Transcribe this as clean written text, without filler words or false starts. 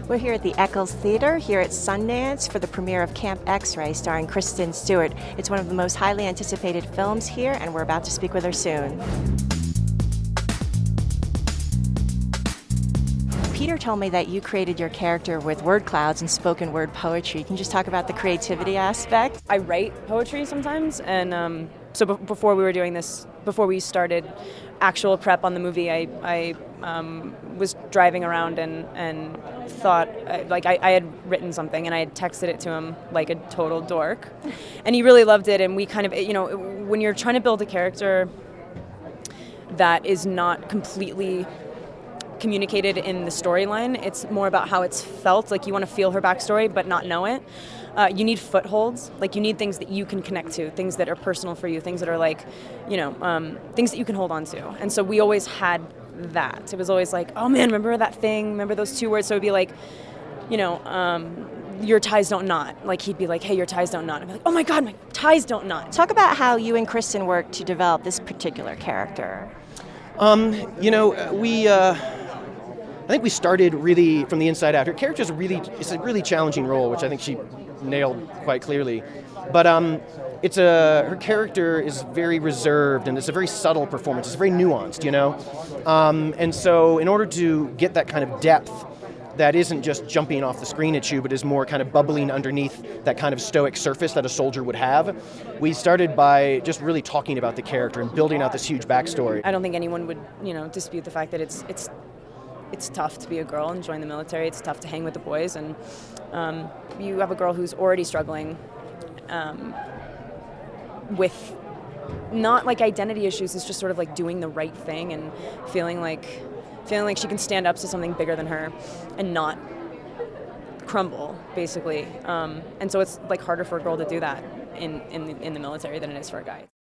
We're here at the Eccles Theater here at Sundance for the premiere of Camp X-Ray starring Kristen Stewart. It's one of the most highly anticipated films here, and we're about to speak with her soon. Peter told me that you created your character with word clouds and spoken word poetry. Can you just talk about the creativity aspect? I write poetry sometimes, and so before we were doing this, before we started actual prep on the movie, I was driving around and thought, I had written something and I had texted it to him like a total dork, and he really loved it. And we kind of, when you're trying to build a character that is not completely communicated in the storyline, it's more about how it's felt. Like, you want to feel her backstory but not know it. You need footholds. Like, you need things that you can connect to, things that are personal for you, things that are like, things that you can hold on to. And so we always had that. It was always like, oh man, remember that thing? Remember those two words? So it'd be like, your ties don't knot. Like, he'd be like, hey, your ties don't knot. I'd be like, oh my God, my ties don't knot. Talk about how you and Kristen worked to develop this particular character. I think we started really from the inside out. Her character is a really challenging role, which I think she nailed quite clearly. But her character is very reserved, and it's a very subtle performance. It's very nuanced, and so in order to get that kind of depth that isn't just jumping off the screen at you, but is more kind of bubbling underneath that kind of stoic surface that a soldier would have, we started by just really talking about the character and building out this huge backstory. I don't think anyone would, dispute the fact that it's tough to be a girl and join the military. It's tough to hang with the boys, and you have a girl who's already struggling with not like identity issues. It's just sort of like doing the right thing and feeling like she can stand up to something bigger than her and not crumble, basically. And so it's like harder for a girl to do that in the military than it is for a guy.